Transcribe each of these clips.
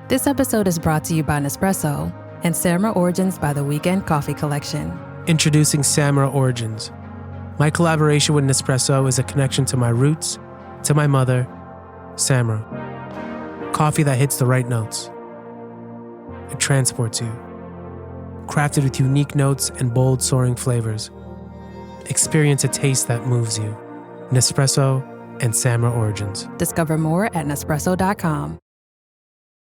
This episode is brought to you by Nespresso and Samra Origins by the Weekend Coffee Collection. Introducing Samra Origins. My collaboration with Nespresso is a connection to my roots, to my mother, Samra. Coffee that hits the right notes. It transports you. Crafted with unique notes and bold, soaring flavors. Experience a taste that moves you. Nespresso and Samra Origins. Discover more at Nespresso.com.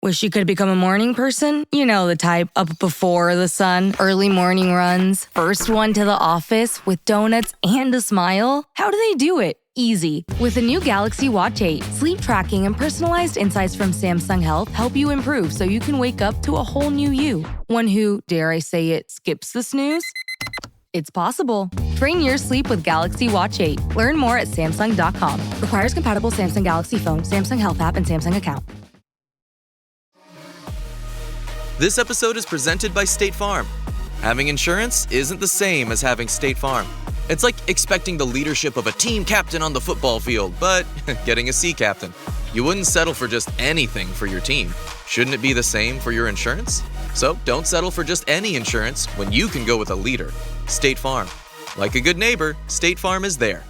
Wish you could become a morning person? You know the type, up before the sun, early morning runs, first one to the office with donuts and a smile. How do they do it? Easy. With the new Galaxy Watch 8, sleep tracking and personalized insights from Samsung Health help you improve so you can wake up to a whole new you. One who, dare I say it, skips the snooze? It's possible. Train your sleep with Galaxy Watch 8. Learn more at Samsung.com. Requires compatible Samsung Galaxy phone, Samsung Health app, and Samsung account. This episode is presented by State Farm. Having insurance isn't the same as having State Farm. It's like expecting the leadership of a team captain on the football field, but getting a sea captain. You wouldn't settle for just anything for your team. Shouldn't it be the same for your insurance? So don't settle for just any insurance when you can go with a leader. State Farm. Like a good neighbor, State Farm is there.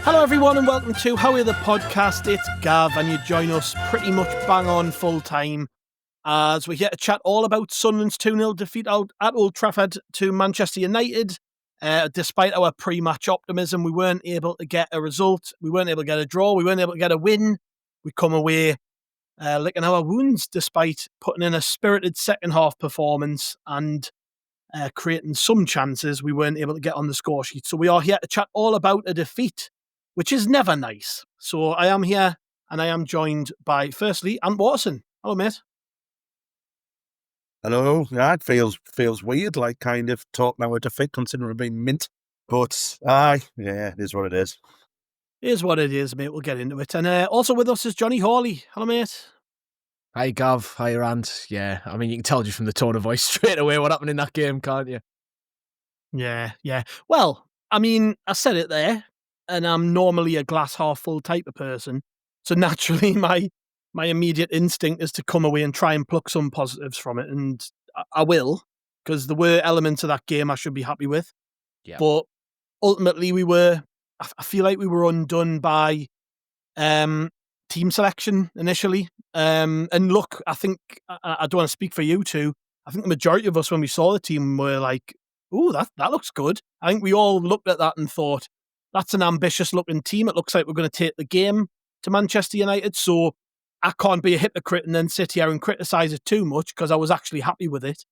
Hello everyone and welcome to How Are the Podcast. It's Gav and you join us pretty much bang on full time as we're here to chat all about Sunderland's 2-0 defeat out at Old Trafford to Manchester United. Despite our pre-match optimism, we weren't able to get a result. We weren't able to get a draw. We weren't able to get a win. We come away licking our wounds despite putting in a spirited second half performance and creating some chances. We weren't able to get on the score sheet. So we are here to chat all about a defeat, which is never nice. So I am here and I am joined by, firstly, Ant Watson. Hello, mate. Hello. Yeah, it feels weird, like kind of talking about a defeat considering we've been mint. But, it is what it is. It is what it is, mate. We'll get into it. And also with us is Jonny Hawley. Hello, mate. Hi, Gav. Hi, Rand. Yeah, I mean, you can tell just from the tone of voice straight away what happened in that game, can't you? Yeah. Well, I mean, I said it there, and I'm normally a glass half full type of person. So naturally, my immediate instinct is to come away and try and pluck some positives from it. And I will, because there were elements of that game I should be happy with. Yeah. But ultimately, I feel like we were undone by team selection initially. And look, I think, I don't want to speak for you two. I think the majority of us, when we saw the team, were like, ooh, that looks good. I think we all looked at that and thought, that's an ambitious looking team. It looks like we're going to take the game to Manchester United. So I can't be a hypocrite and then sit here and criticise it too much because I was actually happy with it.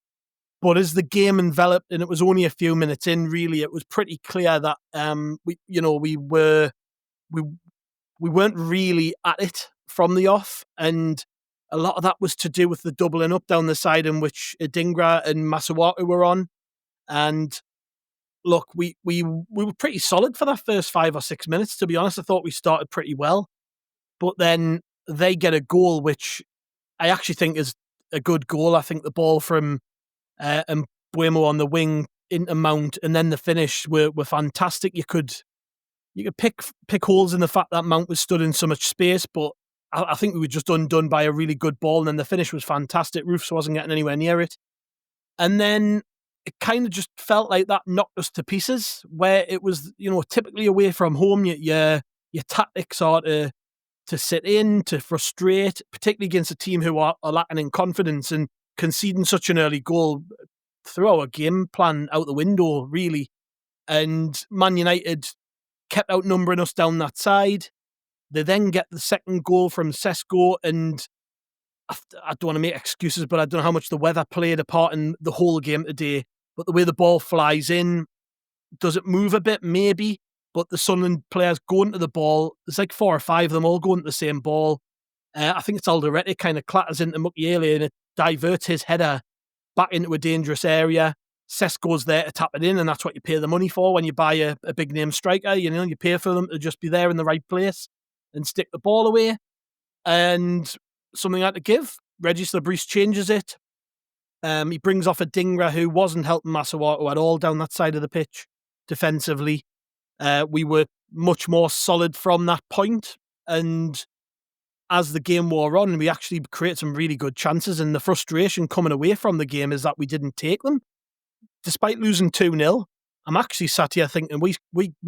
But as the game enveloped, and it was only a few minutes in, really, it was pretty clear that we weren't really at it from the off, and a lot of that was to do with the doubling up down the side in which Adingra and Masuaku were on. And look, we were pretty solid for that first 5 or 6 minutes, to be honest. I thought we started pretty well. But then they get a goal, which I actually think is a good goal. I think the ball from Mbuemo on the wing into Mount and then the finish were fantastic. You could pick holes in the fact that Mount was stood in so much space, but I think we were just undone by a really good ball, and then the finish was fantastic. Roofs wasn't getting anywhere near it. And then it kind of just felt like that knocked us to pieces, where it was, typically away from home, your tactics are to sit in, to frustrate, particularly against a team who are lacking in confidence, and conceding such an early goal threw our game plan out the window, really. And Man United kept outnumbering us down that side. They then get the second goal from Sesko, and I don't want to make excuses, but I don't know how much the weather played a part in the whole game today. But the way the ball flies in, does it move a bit? Maybe. But the Sunderland players going to the ball, there's like 4 or 5 of them all going to the same ball. I think it's Alderete kind of clatters into Mukiele and it diverts his header back into a dangerous area. Sesko's there to tap it in, and that's what you pay the money for when you buy a big name striker. You pay for them to just be there in the right place and stick the ball away. and something had to give. Regis Lebris changes it. He brings off a Dingra who wasn't helping Masuaku at all down that side of the pitch defensively. We were much more solid from that point, and as the game wore on, we actually created some really good chances, and the frustration coming away from the game is that we didn't take them. Despite losing 2-0, I'm actually sat here thinking we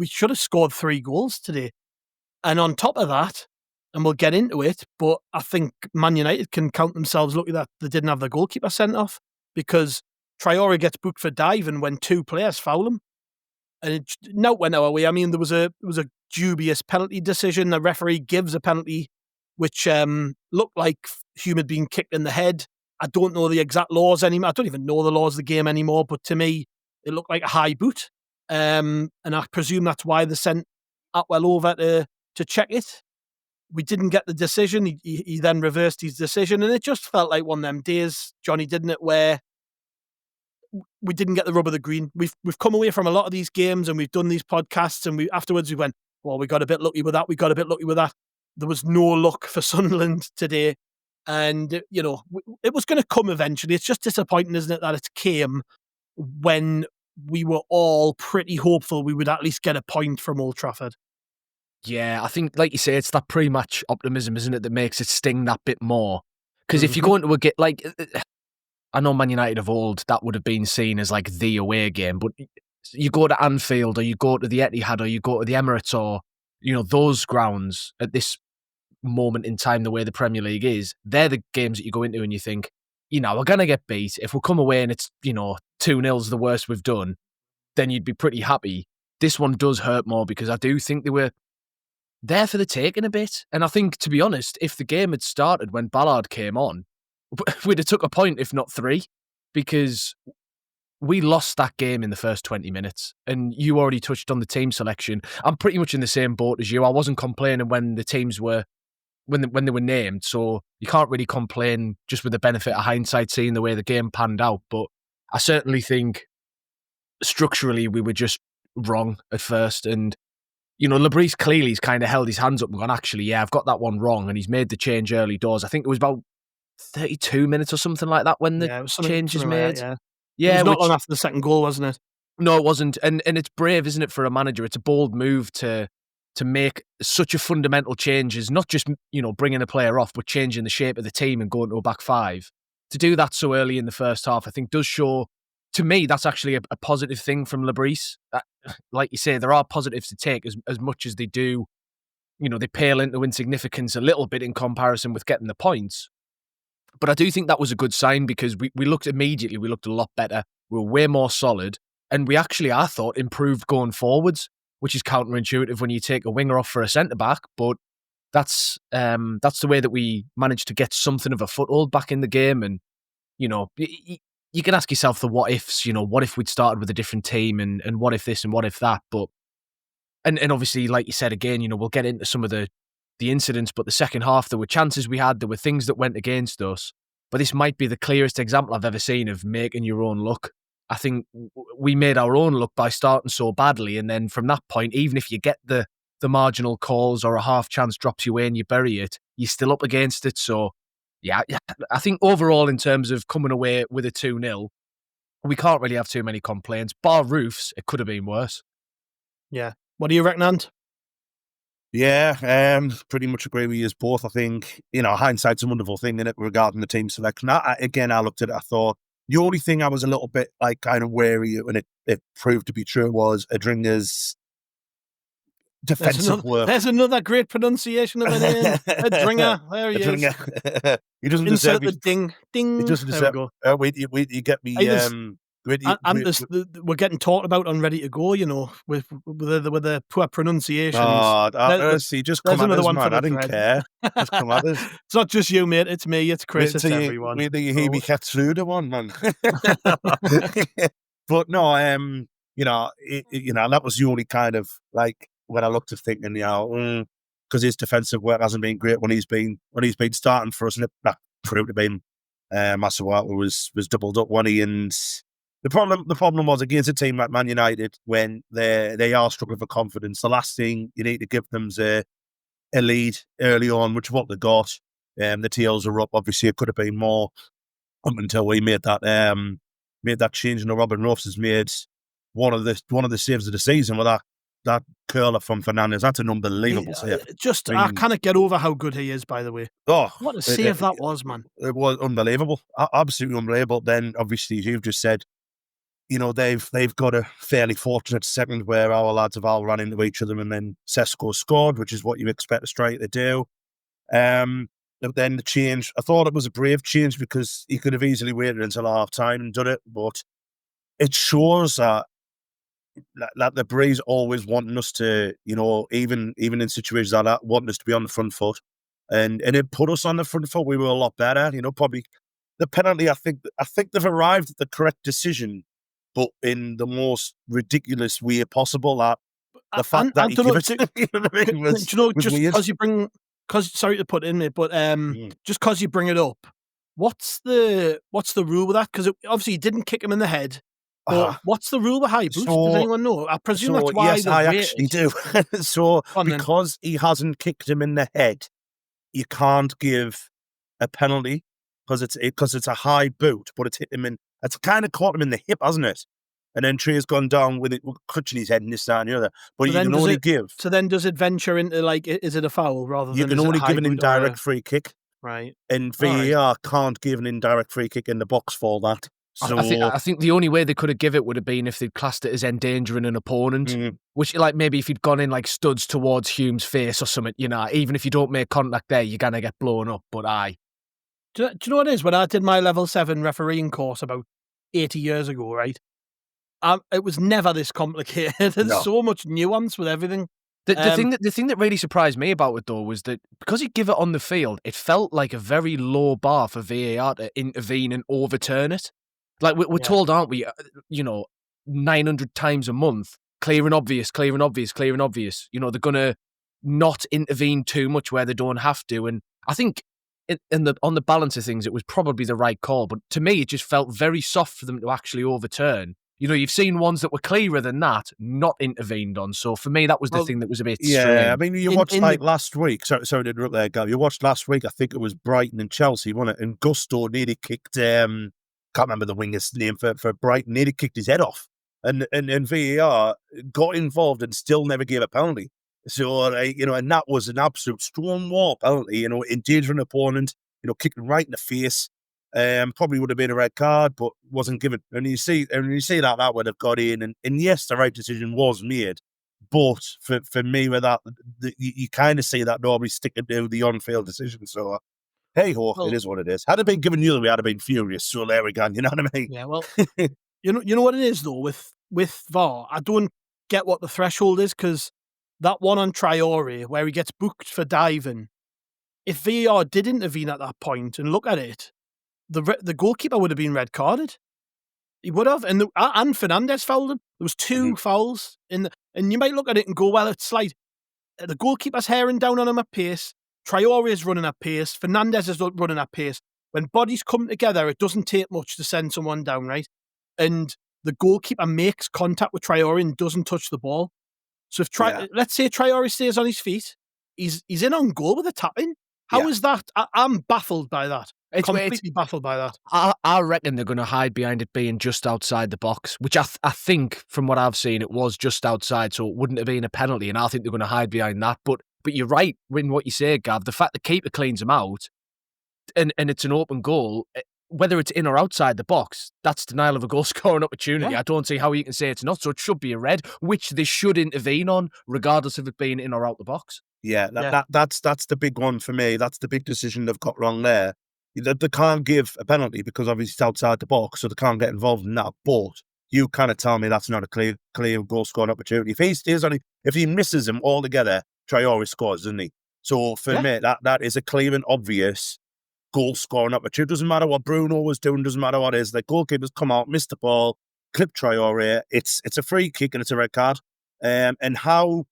should have scored 3 goals today. And on top of that, and we'll get into it, but I think Man United can count themselves lucky that they didn't have the goalkeeper sent off, because Traore gets booked for diving when 2 players foul him. And it not went our way. I mean, there was a dubious penalty decision. The referee gives a penalty which looked like Hume had been kicked in the head. I don't know the exact laws anymore. I don't even know the laws of the game anymore, but to me, it looked like a high boot. And I presume that's why they sent Atwell over to check it. We didn't get the decision. He then reversed his decision, and it just felt like one of them days, Jonny, didn't it, where we didn't get the rub of the green. We've come away from a lot of these games, and we've done these podcasts, and afterwards we went, well, we got a bit lucky with that. We got a bit lucky with that. There was no luck for Sunderland today, and you know it was going to come eventually. It's just disappointing, isn't it, that it came when we were all pretty hopeful we would at least get a point from Old Trafford. Yeah, I think, like you say, it's that pre-match optimism, isn't it, that makes it sting that bit more. Because if you go into a game, like, I know Man United of old, that would have been seen as like the away game, but you go to Anfield, or you go to the Etihad, or you go to the Emirates, or, you know, those grounds at this moment in time, the way the Premier League is, they're the games that you go into and you think, you know, we're going to get beat. If we come away and it's, you know, 2-0's the worst we've done, then you'd be pretty happy. This one does hurt more because I do think they were there for the taking a bit. And I think, to be honest, if the game had started when Ballard came on, we'd have took a point, if not 3, because we lost that game in the first 20 minutes. And you already touched on the team selection. I'm pretty much in the same boat as you. I wasn't complaining when the teams were, when they were named. So you can't really complain just with the benefit of hindsight, seeing the way the game panned out. But I certainly think structurally we were just wrong at first. And, you know, Lebris clearly has kind of held his hands up and gone, actually, yeah, I've got that one wrong. And he's made the change early doors. I think it was about 32 minutes or something like that when the change is made. Yeah, it was not long after the second goal, wasn't it? No, it wasn't. And it's brave, isn't it, for a manager? It's a bold move to make such a fundamental change, as not just, you know, bringing a player off, but changing the shape of the team and going to a back 5. To do that so early in the first half, I think does show, to me, that's actually a positive thing from Lebris. Like you say, there are positives to take as much as they do, you know, they pale into insignificance a little bit in comparison with getting the points. But I do think that was a good sign, because we looked immediately, we looked a lot better. We were way more solid. And we actually, I thought, improved going forwards, which is counterintuitive when you take a winger off for a centre-back. But that's the way that we managed to get something of a foothold back in the game. And, you know, you can ask yourself the what-ifs, you know, what if we'd started with a different team, and what if this and what if that. But, and obviously, like you said, again, you know, we'll get into some of the incidents, but the second half, there were chances we had, there were things that went against us. But this might be the clearest example I've ever seen of making your own luck. I think we made our own luck by starting so badly, and then from that point, even if you get the marginal calls or a half chance drops you away and you bury it, you're still up against it. So, yeah, I think overall, in terms of coming away with a 2-0, we can't really have too many complaints. Bar Roofs, it could have been worse. Yeah. What do you reckon, Ant? Yeah, pretty much agree with you both. I think, you know, hindsight's a wonderful thing, in it, regarding the team selection. I looked at it, I thought, the only thing I was a little bit, like, kind of wary when it proved to be true was Adringa's defensive work. There's another great pronunciation of a name. Adringa. There he is. He doesn't deserve the ding. Ding. He doesn't deserve. You get me. We're getting talked about on Ready to Go, you know, with the poor pronunciations. Honestly, just come at us, man. I didn't care. Just come at us. It's not just you, mate. It's me. It's Chris. It's everyone. Wait till you hear me get through the one, man. But no, you know, that was the only kind of, like, when I looked at thinking, you know, because his defensive work hasn't been great when he's been starting for us, and that proved to be Masuaku was doubled up, wasn't he? And the problem was, against a team like Man United, when they are struggling for confidence, the last thing you need to give them is a lead early on, which is what they got. The tails are up. Obviously, it could have been more up until we made that change. And Robin Ruffs has made one of the saves of the season with that curler from Fernandes. That's an unbelievable save. I cannot get over how good he is, by the way. Oh, what a save that was, man. It was unbelievable. Absolutely unbelievable. Then, obviously, as you've just said, they've got a fairly fortunate second where our lads have all run into each other and then Sesko scored, which is what you expect a striker to do. Then the change, I thought it was a brave change because he could have easily waited until half time and done it, but it shows that the Breeze always wanting us to, even in situations like that, wanting us to be on the front foot, and it put us on the front foot. We were a lot better, probably the penalty. I think they've arrived at the correct decision, but in the most ridiculous way possible. That the fact that he gave it, was, do you know, was just weird. because you bring, sorry to put in there, but just because you bring it up, what's the rule with that? Because obviously he didn't kick him in the head. But what's the rule with high boots? Does anyone know? I presume that's why. Yes, I actually do. Because he hasn't kicked him in the head, you can't give a penalty because it's a high boot, but it's hit him in. It's kind of caught him in the hip, hasn't it? And then Trae's gone down with it, clutching his head in this, that, and the other. But you can only give. So then, does it venture into is it a foul rather than? You can only give an indirect free kick, right? And VAR can't give an indirect free kick in the box for that. So, I think the only way they could have given it would have been if they'd classed it as endangering an opponent, which, like, maybe if you'd gone in like studs towards Hume's face or something, even if you don't make contact there, you're gonna get blown up. But do you know what it is? When I did my level 7 refereeing course about 80 years ago, right? It was never this complicated. There's so much nuance with everything. The thing that really surprised me about it though was that because he gave it on the field, it felt like a very low bar for VAR to intervene and overturn it. Like, we're told, aren't we, 900 times a month, clear and obvious. They're going to not intervene too much where they don't have to. And I think on the balance of things, it was probably the right call. But to me, it just felt very soft for them to actually overturn. You've seen ones that were clearer than that, not intervened on. So for me, that was the thing that was a bit strange. Yeah, I mean, you watched last week. Sorry to interrupt there, Gav. You watched last week, I think it was Brighton and Chelsea, wasn't it? And Gusto nearly kicked... can't remember the winger's name for Brighton, nearly kicked his head off. And VAR got involved and still never gave a penalty. So, and that was an absolute stonewall penalty, endangering an opponent, kicking right in the face. Probably would have been a red card, but wasn't given. And you see that would have got in. And yes, the right decision was made. But for me, with that, you kind of see that normally sticking to the on-field decision. So, hey ho, it is what it is. Had it been given the other way, I'd have been furious. So there we go. You know what I mean? Yeah. Well, you know what it is though with VAR. I don't get what the threshold is because that one on Traore where he gets booked for diving. If VAR did intervene at that point and look at it, the goalkeeper would have been red carded. He would have, and Fernandes fouled him. There was 2 fouls and you might look at it and go, well, it's like the goalkeeper's herring down on him at pace. Traore is running at pace. Fernandes is running at pace. When bodies come together, it doesn't take much to send someone down, right? And the goalkeeper makes contact with Traore and doesn't touch the ball. So if let's say Traore stays on his feet, he's in on goal with a tap in. How is that? I'm baffled by that. Completely baffled by that. I reckon they're going to hide behind it being just outside the box, which I think, from what I've seen, it was just outside, so it wouldn't have been a penalty, and I think they're going to hide behind that. But you're right in what you say, Gav. The fact the keeper cleans him out and it's an open goal, whether it's in or outside the box, that's denial of a goal-scoring opportunity. Yeah. I don't see how you can say it's not. So it should be a red, which they should intervene on, regardless of it being in or out the box. Yeah, that's the big one for me. That's the big decision they've got wrong there. They can't give a penalty because obviously it's outside the box, so they can't get involved in that. But you kind of tell me that's not a clear goal-scoring opportunity. If he misses him altogether, Traore scores, doesn't he? So for me, that is a clear and obvious goal-scoring opportunity. Doesn't matter what Bruno was doing, doesn't matter what it is. The goalkeepers come out, miss the ball, clip Traore. It's a free kick and it's a red card. And how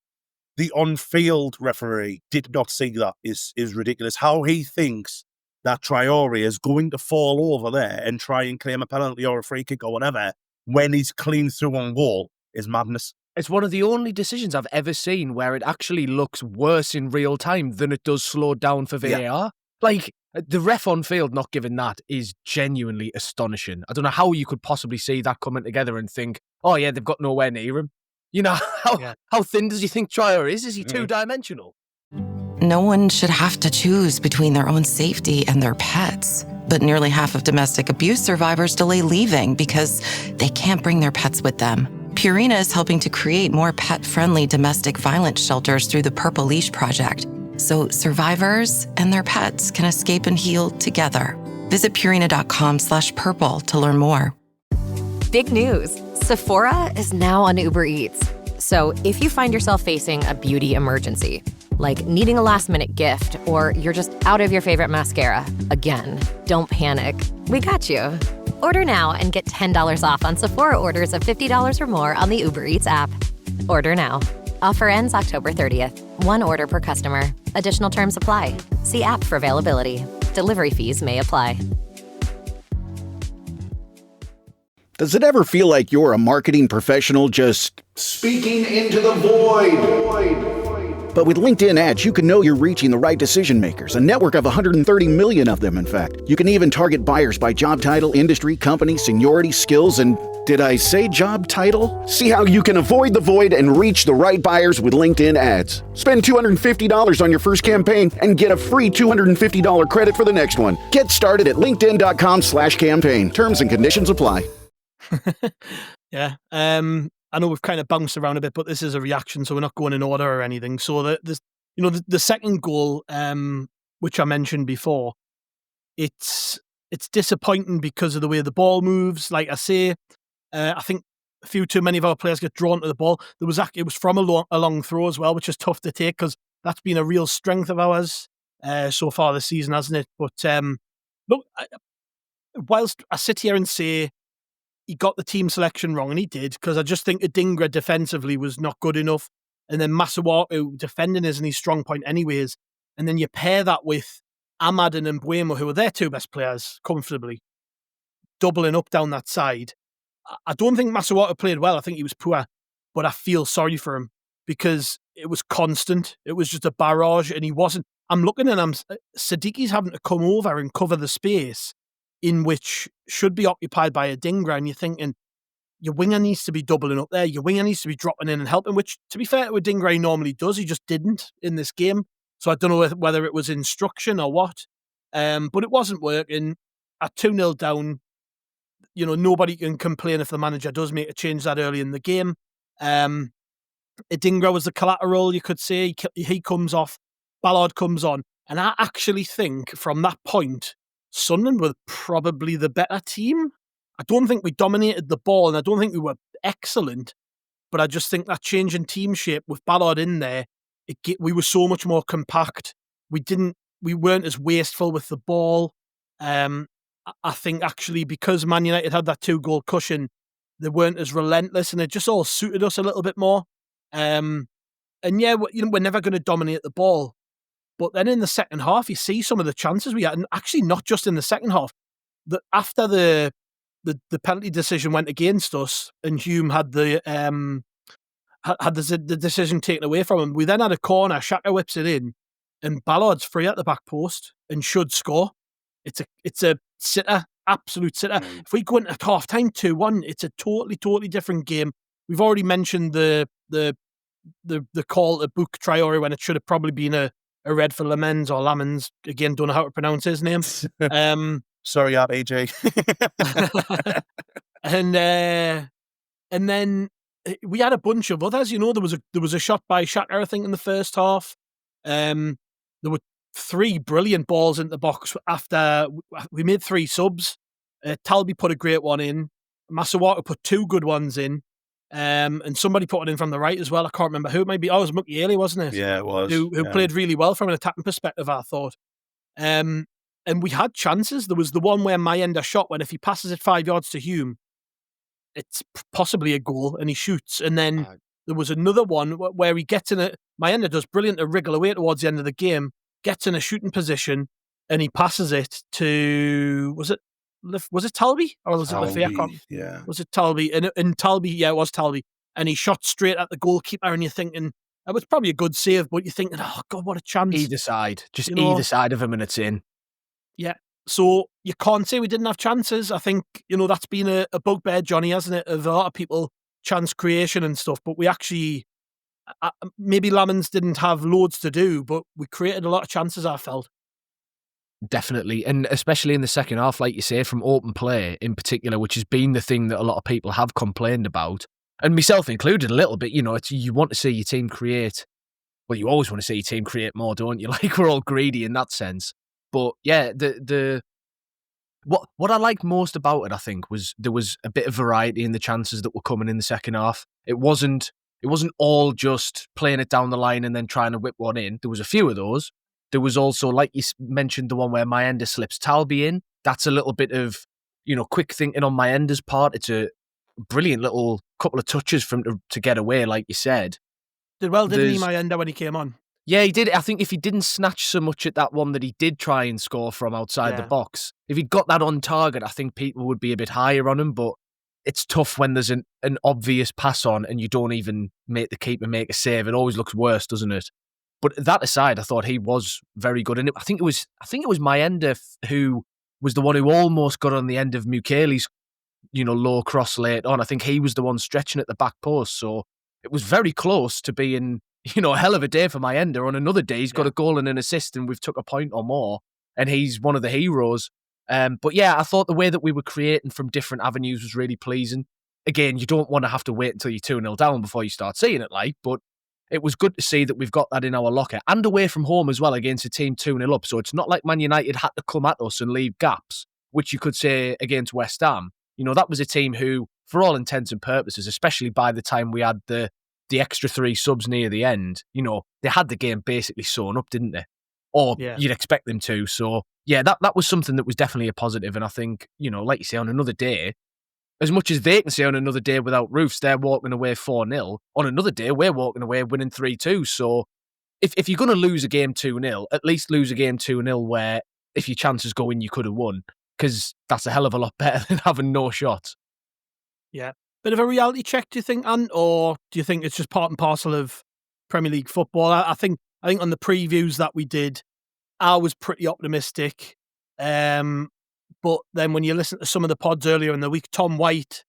the on-field referee did not see that is ridiculous. How he thinks that Traore is going to fall over there and try and claim a penalty or a free kick or whatever when he's clean through on goal is madness. It's one of the only decisions I've ever seen where it actually looks worse in real time than it does slowed down for VAR. Like, the ref on field not giving that is genuinely astonishing. I don't know how you could possibly see that coming together and think, oh yeah, they've got nowhere near him. You know, how thin does he think Traore is? Is he two-dimensional? No one should have to choose between their own safety and their pets. But nearly half of domestic abuse survivors delay leaving because they can't bring their pets with them. Purina is helping to create more pet-friendly domestic violence shelters through the Purple Leash Project, so survivors and their pets can escape and heal together. Visit Purina.com/purple to learn more. Big news. Sephora is now on Uber Eats. So if you find yourself facing a beauty emergency, like needing a last-minute gift, or you're just out of your favorite mascara, again, don't panic. We got you. Order now and get $10 off on Sephora orders of $50 or more on the Uber Eats app. Order now. Offer ends October 30th. One order per customer. Additional terms apply. See app for availability. Delivery fees may apply. Does it ever feel like you're a marketing professional just speaking into the void? But with LinkedIn ads, you can know you're reaching the right decision makers, a network of 130 million of them, in fact. You can even target buyers by job title, industry, company, seniority, skills, and did I say job title? See how you can avoid the void and reach the right buyers with LinkedIn ads. Spend $250 on your first campaign and get a free $250 credit for the next one. Get started at linkedin.com/campaign. Terms and conditions apply. Yeah. I know we've kind of bounced around a bit, but this is a reaction, so we're not going in order or anything. So the second goal, which I mentioned before, it's disappointing because of the way the ball moves. Like I say, I think a few too many of our players get drawn to the ball. It was from a long throw as well, which is tough to take because that's been a real strength of ours so far this season, hasn't it? But look, whilst I sit here and say he got the team selection wrong, and he did, because I just think Adingra defensively was not good enough. And then Masuaku defending isn't his strong point anyways. And then you pair that with Ahmad and Mbuemo, who are their two best players comfortably, doubling up down that side. I don't think Masuaku played well. I think he was poor, but I feel sorry for him because it was constant. It was just a barrage, and he wasn't. I'm looking at him, Sadiqi's having to come over and cover the space in which should be occupied by Adingra, and you're thinking your winger needs to be doubling up there. Your winger needs to be dropping in and helping, which, to be fair to Adingra, he normally does. He just didn't in this game. So I don't know whether it was instruction or what, but it wasn't working. At 2-0 down, nobody can complain if the manager does make a change that early in the game. Adingra was the collateral, you could say. He comes off, Ballard comes on, and I actually think from that point, Sunderland were probably the better team. I don't think we dominated the ball, and I don't think we were excellent, but I just think that change in team shape with Ballard in there, we were so much more compact. We weren't as wasteful with the ball. I think actually because Man United had that 2-goal cushion, they weren't as relentless, and it just all suited us a little bit more. And yeah, we're never going to dominate the ball. But then in the second half, you see some of the chances we had, and actually not just in the second half. After the penalty decision went against us, and Hume had the decision taken away from him, we then had a corner. Xhaka whips it in, and Ballard's free at the back post and should score. It's a sitter, absolute sitter. If we go into half time 2-1, it's a totally different game. We've already mentioned the call to book Traore when it should have probably been a red for Lamens or Lamens. Again, don't know how to pronounce his name. Sorry, AJ. and then we had a bunch of others. There was a shot by Xhaka, I think, in the first half. There were 3 brilliant balls in the box after we made 3 subs. Talbi put a great one in. Masuaku put 2 good ones in. And somebody put it in from the right as well. I can't remember who. It might be. Oh, it was Mukiele, wasn't it? Yeah, it was. Who played really well from an attacking perspective, I thought. And we had chances. There was the one where Mayenda shot when if he passes it 5 yards to Hume, it's possibly a goal, and he shoots. And then there was another one where he gets in a... Mayenda does brilliant to wriggle away towards the end of the game, gets in a shooting position, and he passes it to... Was it Talbi? Or was it Lafayette? Yeah. Was it Talbi? And Talbi, yeah, it was Talbi. And he shot straight at the goalkeeper, and you're thinking, that was probably a good save, but you're thinking, oh, God, what a chance. Either side. Just either side of him, and it's in. Yeah. So you can't say we didn't have chances. I think, that's been a bugbear, Jonny, hasn't it? Of a lot of people, chance creation and stuff. But we actually, maybe Lamans didn't have loads to do, but we created a lot of chances, I felt. Definitely. And especially in the second half, like you say, from open play in particular, which has been the thing that a lot of people have complained about, and myself included a little bit, you want to see your team create. Well, you always want to see your team create more, don't you? Like, we're all greedy in that sense. But yeah, what I liked most about it, I think, was there was a bit of variety in the chances that were coming in the second half. It wasn't all just playing it down the line and then trying to whip one in. There was a few of those. There was also, like you mentioned, the one where Mayenda slips Talby in. That's a little bit of, quick thinking on Mayenda's part. It's a brilliant little couple of touches from to get away, like you said. Didn't he, Mayenda, when he came on? Yeah, he did. I think if he didn't snatch so much at that one that he did try and score from outside the box, if he'd got that on target, I think people would be a bit higher on him. But it's tough when there's an obvious pass on and you don't even make the keeper make a save. It always looks worse, doesn't it? But that aside, I thought he was very good. And I think it was Mayenda who was the one who almost got on the end of Mukele's, low cross late on. I think he was the one stretching at the back post. So it was very close to being, a hell of a day for Mayenda. On another day, he's got a goal and an assist and we've took a point or more. And he's one of the heroes. But yeah, I thought the way that we were creating from different avenues was really pleasing. Again, you don't want to have to wait until you're 2-0 down before you start seeing it, but it was good to see that we've got that in our locker and away from home as well against a team 2-0 up. So it's not like Man United had to come at us and leave gaps, which you could say against West Ham. That was a team who, for all intents and purposes, especially by the time we had the extra 3 subs near the end, they had the game basically sewn up, didn't they? Or you'd expect them to. So yeah, that was something that was definitely a positive. And I think, like you say, on another day, as much as they can say on another day without roofs, they're walking away 4-0. On another day, we're walking away winning 3-2. So if you're going to lose a game 2-0, at least lose a game 2-0 where if your chances go in, you could have won. Because that's a hell of a lot better than having no shots. Yeah. Bit of a reality check, do you think, Ant? Or do you think it's just part and parcel of Premier League football? I think on the previews that we did, I was pretty optimistic. But then when you listen to some of the pods earlier in the week, Tom White,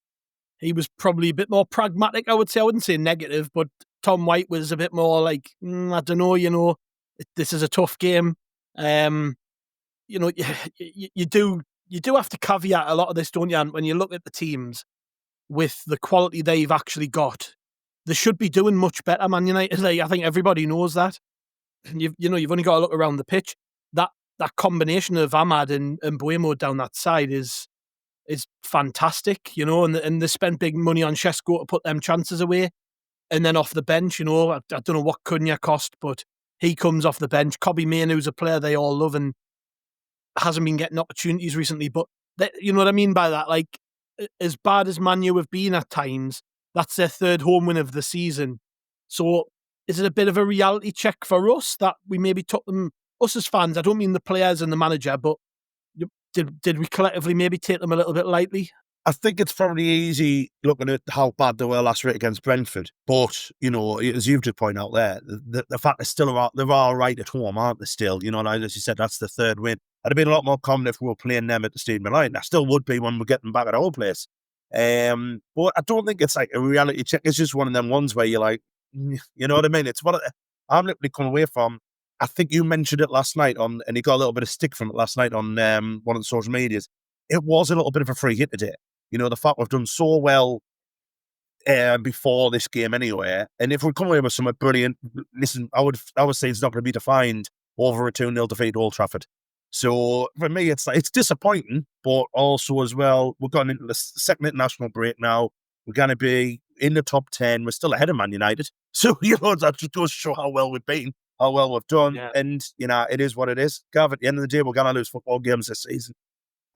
he was probably a bit more pragmatic, I would say. I wouldn't say negative, but Tom White was a bit more like, I don't know, this is a tough game. You do have to caveat a lot of this, don't you? And when you look at the teams with the quality they've actually got, they should be doing much better, Man United. I think everybody knows that. You've only got to look around the pitch. That combination of Ahmad and Buemo down that side is fantastic, and they spent big money on Shesko to put them chances away. And then off the bench, I don't know what Cunha cost, but he comes off the bench. Kobbie Mainoo's a player they all love and hasn't been getting opportunities recently. But you know what I mean by that? Like, as bad as Man U have been at times, that's their 3rd home win of the season. So is it a bit of a reality check for us that we maybe took them, us as fans, I don't mean the players and the manager, but did we collectively maybe take them a little bit lightly? I think it's probably easy looking at how bad they were last week against Brentford. But, as you've just pointed out there, the fact they're all right at home, aren't they still? And as you said, that's the 3rd win. I'd have been a lot more confident if we were playing them at the Stadium of Light. I still would be when we get them back at our place. But I don't think it's like a reality check. It's just one of them ones where you're like, you know what I mean? It's what I'm literally coming away from. I think you mentioned it last night and you got a little bit of stick from it last night on one of the social medias. It was a little bit of a free hit today. The fact we've done so well before this game anyway, and if we come away with something brilliant, listen, I would say it's not going to be defined over a 2-0 defeat at Old Trafford. So for me, it's disappointing, but also as well, we're going into the second international break now. We're going to be in the top 10. We're still ahead of Man United. So, that just goes to show how well we've been, how well we've done. Yeah. And, it is what it is. Gav, at the end of the day, we're going to lose football games this season.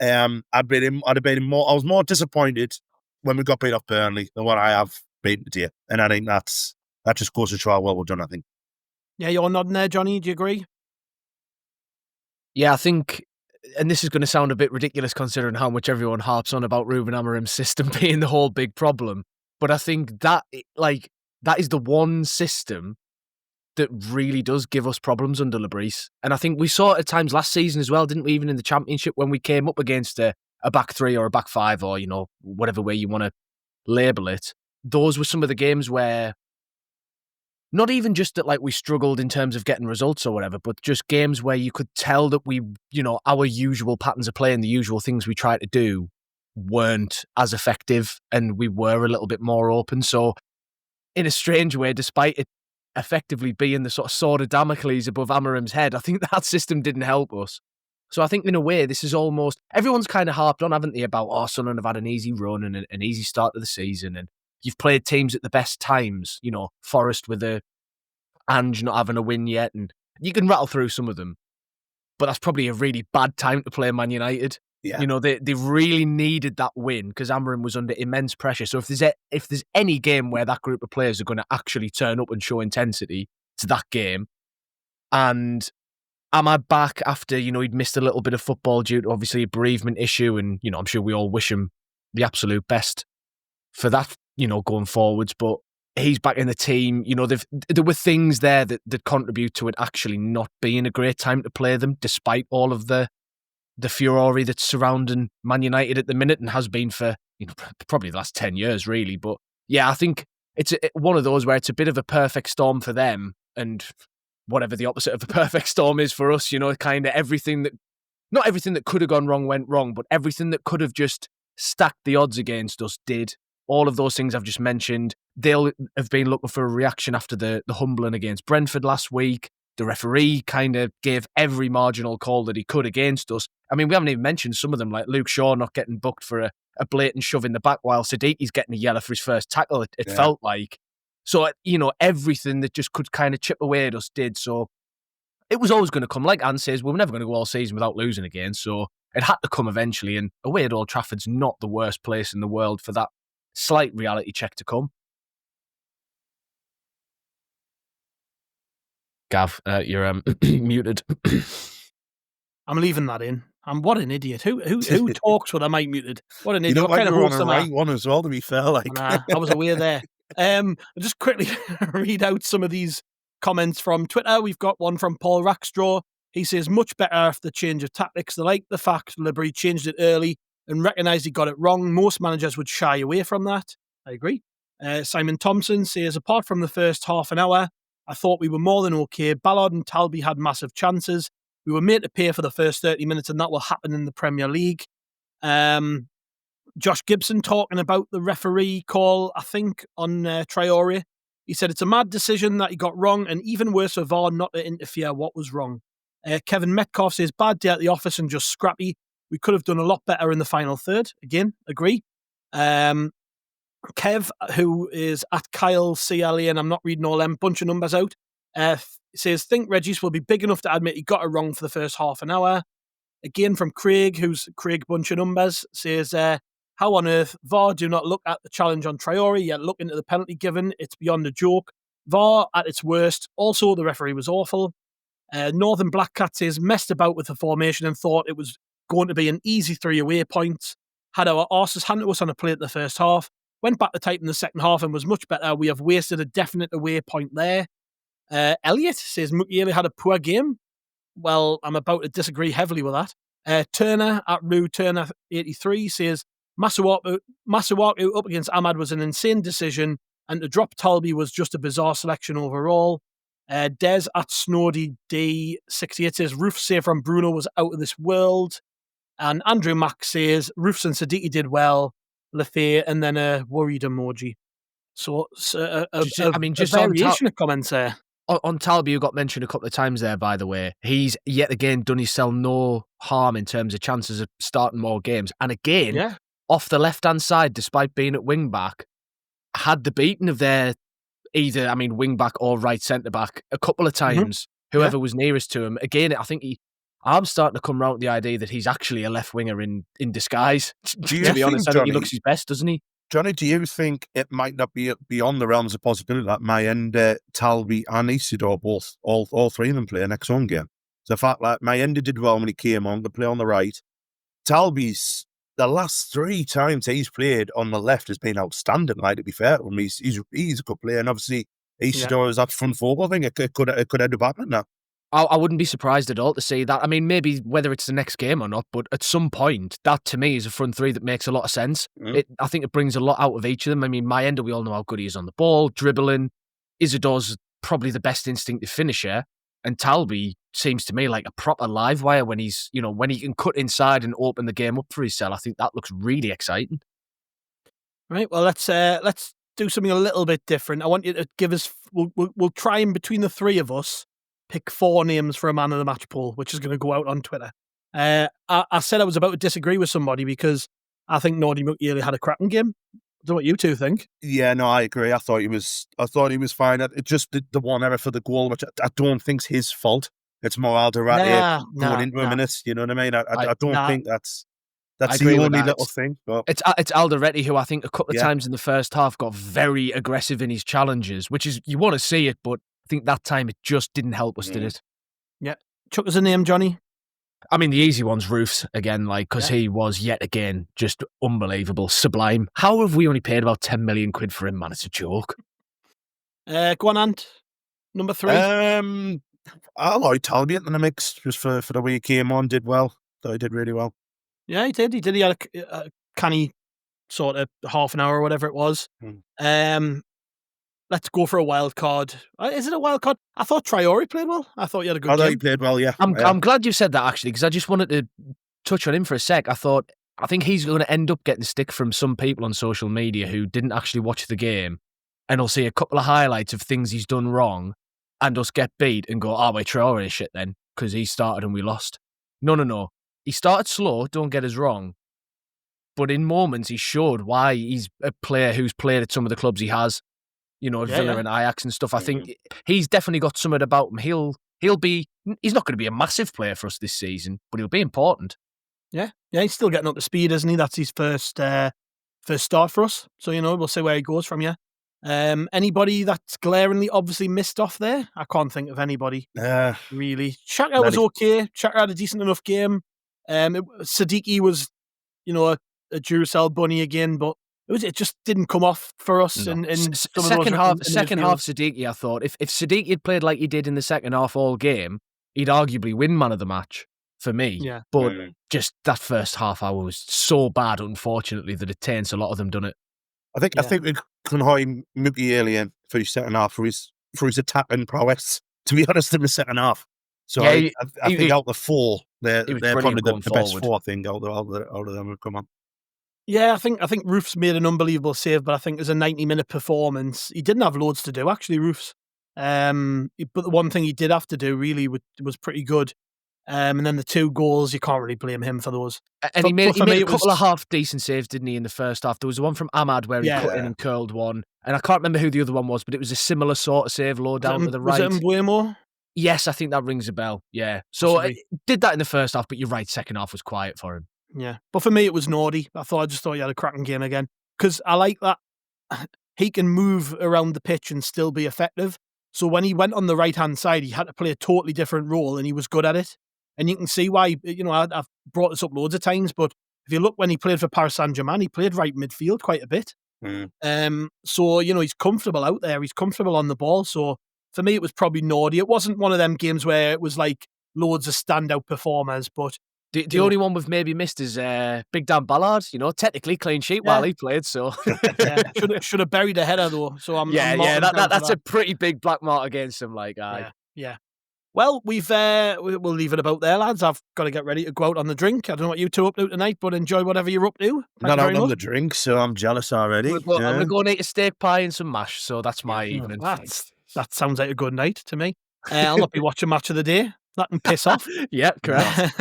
I was more disappointed when we got beat off Burnley than what I have beaten today. And I think that just goes to show how well we've done, I think. Yeah, you're nodding there, Jonny. Do you agree? Yeah, I think, and this is going to sound a bit ridiculous considering how much everyone harps on about Ruben Amorim's system being the whole big problem. But I think that is the one system that really does give us problems under Lebris. And I think we saw it at times last season as well, didn't we? Even in the Championship when we came up against a back three or a back five or, whatever way you want to label it. Those were some of the games where not even just that like we struggled in terms of getting results or whatever, but just games where you could tell that we, our usual patterns of play and the usual things we try to do weren't as effective and we were a little bit more open. So in a strange way, despite it effectively being the sort of sword of Damocles above Amarim's head, I think that system didn't help us. So I think in a way, this is almost, everyone's kind of harped on, haven't they, about, Sunderland have had an easy run and an easy start to the season. And you've played teams at the best times, Forest with Ange not having a win yet. And you can rattle through some of them. But that's probably a really bad time to play Man United. Yeah. They really needed that win because Amarim was under immense pressure. So if there's any game where that group of players are going to actually turn up and show intensity, it's that game. And Ahmad back after, he'd missed a little bit of football due to obviously a bereavement issue. And, I'm sure we all wish him the absolute best for that, going forwards. But he's back in the team. There were things there that contribute to it actually not being a great time to play them, despite all of the furore that's surrounding Man United at the minute and has been for, probably the last 10 years, really. But yeah, I think it's one of those where it's a bit of a perfect storm for them and whatever the opposite of a perfect storm is for us, kind of not everything that could have gone wrong went wrong, but everything that could have just stacked the odds against us did. All of those things I've just mentioned, they'll have been looking for a reaction after the humbling against Brentford last week. The referee kind of gave every marginal call that he could against us. I mean, we haven't even mentioned some of them, like Luke Shaw not getting booked for a blatant shove in the back while Sadiqi's getting a yellow for his first tackle, it felt like. So, everything that just could kind of chip away at us did. So it was always going to come. Like Anne says, we were never going to go all season without losing again. So it had to come eventually. And away at Old Trafford's not the worst place in the world for that slight reality check to come. Gav, you're muted. I'm leaving that in. What an idiot. Who talks with a mic muted? What an idiot. You don't What like kind of you're on host a am I? right one as well, to be fair. Nah, I was aware there. I'll just quickly read out some of these comments from Twitter. We've got one from Paul Rackstraw. He says, much better after the change of tactics. They like the fact Libri changed it early and recognised he got it wrong. Most managers would shy away from that. I agree. Simon Thompson says, apart from the first half an hour, I thought we were more than okay. Ballard and Talby had massive chances. We were made to pay for the first 30 minutes, and that will happen in the Premier League. Josh Gibson talking about the referee call, I think, on Traore. He said it's a mad decision that he got wrong, and even worse for VAR not to interfere what was wrong. Kevin Metcalf says, bad day at the office and just scrappy. We could have done a lot better in the final third. Again, agree. Kev, who is at Kyle CLE, and I'm not reading all them, bunch of numbers out, says, think Regis will be big enough to admit he got it wrong for the first half an hour. Again from Craig, who's Craig bunch of numbers, says, how on earth VAR do not look at the challenge on Traore, yet look into the penalty given? It's beyond a joke. VAR at its worst. Also, the referee was awful. Northern Black Cat says, messed about with the formation and thought it was going to be an easy 3 away points. Had our arses handed to us on a plate in the first half. Went back to type in the second half and was much better. We have wasted a definite away point there. Elliot says, Mukiele had a poor game. Well, I'm about to disagree heavily with that. Turner at Rue Turner 83 says, Masuaku up against Ahmad was an insane decision, and to drop Talby was just a bizarre selection overall. Des at Snowdy D68 says, Roof's save from Bruno was out of this world. And Andrew Mack says, Roofs and Sadiqi did well. Lefay, and then a worried emoji. So just a variation of comments there. On Talby, who got mentioned a couple of times there, by the way, he's yet again done himself no harm in terms of chances of starting more games. And again, off the left-hand side, despite being at wing-back, had the beating of their either, wing-back or right centre-back a couple of times, whoever was nearest to him. Again, I think I'm starting to come round with the idea that he's actually a left winger in disguise. To be honest, I think he looks his best, doesn't he? Johnny, do you think it might not be beyond the realms of possibility that Mayenda, Talby and Isidore both, all three of them play next home game? The fact that Mayenda did well when he came on to play on the right. Talby's, the last 3 times he's played on the left has been outstanding, to be fair to him. He's a good player, and obviously Isidore is that front four. I think it could end up happening now. I wouldn't be surprised at all to see that. I mean, maybe whether it's the next game or not, but at some point, that to me is a front three that makes a lot of sense. I think it brings a lot out of each of them. I mean, Mayenda, we all know how good he is on the ball, dribbling. Isidore's probably the best instinctive finisher. And Talby seems to me like a proper live wire when he's, when he can cut inside and open the game up for himself. I think that looks really exciting. Right. Well, let's do something a little bit different. I want you to give us. We'll try and between the three of us pick 4 names for a man of the match poll, which is going to go out on Twitter. I said I was about to disagree with somebody because I think Nordy McNeely had a cracking game. I don't know what you two think. Yeah, no, I agree. I thought he was fine. It just the one error for the goal, which I don't think's his fault. It's more Alderete going into a minute. You know what I mean? I don't think that's the only little thing. But it's Alderete who I think a couple of times in the first half got very aggressive in his challenges, which is you want to see it, but I think that time it just didn't help us, did it? Yeah. Chuck us a name, Jonny. I mean, the easy one's Roofs again, because he was yet again just unbelievable, sublime. How have we only paid about 10 million quid for him, man? It's a joke. Go on, Ant. Number 3. I like Talby in the mix just for the way he came on, did well. Thought he did really well. Yeah, he did. He had a canny sort of half an hour or whatever it was. Let's go for a wild card. Is it a wild card? I thought Traore played well. I thought he had a good game. I thought he played well, yeah. I'm glad you said that, actually, because I just wanted to touch on him for a sec. I think he's going to end up getting stick from some people on social media who didn't actually watch the game, and will see a couple of highlights of things he's done wrong, and us get beat and go, wait, Traore is shit then, because he started and we lost. No. He started slow, don't get us wrong, but in moments he showed why he's a player who's played at some of the clubs he has. Villa and Ajax and stuff. I think he's definitely got something about him. He's not going to be a massive player for us this season, but he'll be important. Yeah, he's still getting up to speed, isn't he? That's his first start for us. So, we'll see where he goes from here. Anybody that's glaringly obviously missed off there? I can't think of anybody, really. Xhaka was okay. Xhaka had a decent enough game. Siddiqui was, a Duracell bunny again, but it just didn't come off for us. No. In second half, Siddiqui, I thought, if Siddiqui had played like he did in the second half all game, he'd arguably win man of the match for me. Yeah. But just that first half hour was so bad, unfortunately, that it taints a lot of them, done it. I think we can hire Mukiele in for his second half for his attacking prowess, to be honest, in the second half. So I think out of the 4, they're probably the best 4, I think, out of them have come on. Yeah, I think Roofs made an unbelievable save, but I think as a 90-minute performance, he didn't have loads to do, actually, Roofs. But the one thing he did have to do really was pretty good. And then the 2 goals, you can't really blame him for those. And he made a couple of half-decent saves, didn't he, in the first half? There was one from Ahmad where he cut in and curled one. And I can't remember who the other one was, but it was a similar sort of save low down to the right. Was it Mbuemo? Yes, I think that rings a bell, yeah. So did that in the first half, but you're right, second half was quiet for him. Yeah, but for me, it was Nordy. I just thought he had a cracking game again. Because I like that he can move around the pitch and still be effective. So when he went on the right-hand side, he had to play a totally different role, and he was good at it. And you can see why, I've brought this up loads of times, but if you look when he played for Paris Saint-Germain, he played right midfield quite a bit. So, he's comfortable out there. He's comfortable on the ball. So for me, it was probably Nordy. It wasn't one of them games where it was like loads of standout performers, but the only one we've maybe missed is Big Dan Ballard. Technically clean sheet while he played. So should have buried a header though. So that's a pretty big black mark against him. Yeah. Well, we'll leave it about there, lads. I've got to get ready to go out on the drink. I don't know what you two are up to tonight, but enjoy whatever you're up to. Not out on the drink, so I'm jealous already. I'm going to go and eat a steak pie and some mash. So that's my evening. That sounds like a good night to me. I'll not be watching Match of the Day. That can piss off. Yeah, correct.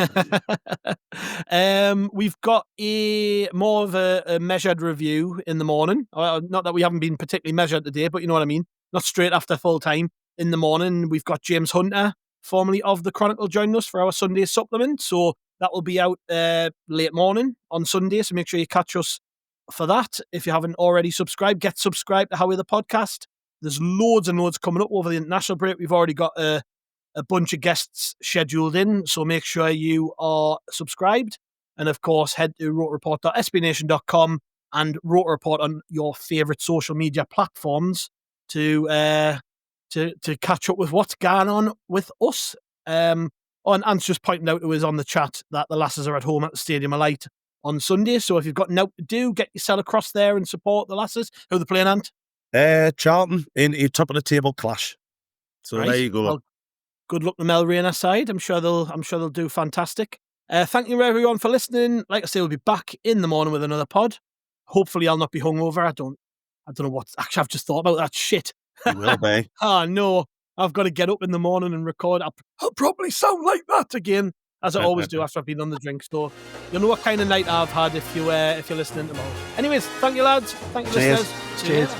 We've got more of a measured review in the morning. Not that we haven't been particularly measured today, but you know what I mean. Not straight after full time. In the morning, we've got James Hunter, formerly of The Chronicle, joining us for our Sunday supplement. So that will be out late morning on Sunday. So make sure you catch us for that. If you haven't already subscribed, get subscribed to How Are the Podcast. There's loads and loads coming up over the international break. We've already got a bunch of guests scheduled in, so make sure you are subscribed. And of course, head to rotareport.sbnation.com and Rotar Report on your favourite social media platforms to to catch up with what's going on with us. And Ant's just pointing out to us on the chat that the lasses are at home at the Stadium of Light on Sunday. So if you've got nothing to do, get yourself across there and support the lasses. Who are they playing, Ant? Charlton in a top of the table clash. So Right. there you go. Well, good luck to Mel Reina side. I'm sure they'll do fantastic. Thank you everyone for listening. Like I say, we'll be back in the morning with another pod. Hopefully I'll not be hungover. I don't know what. Actually, I've just thought about that shit. You will be. Oh no, I've got to get up in the morning and record. I'll probably sound like that again, as I always do after I've been on the drink store. You'll know what kind of night I've had if you're listening tomorrow. Anyways, thank you lads. Thank you listeners. Cheers.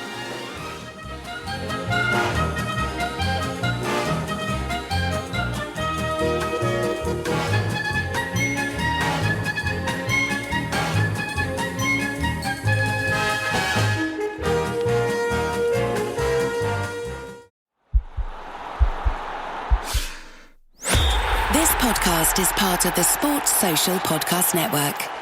This podcast is part of the Sports Social Podcast Network.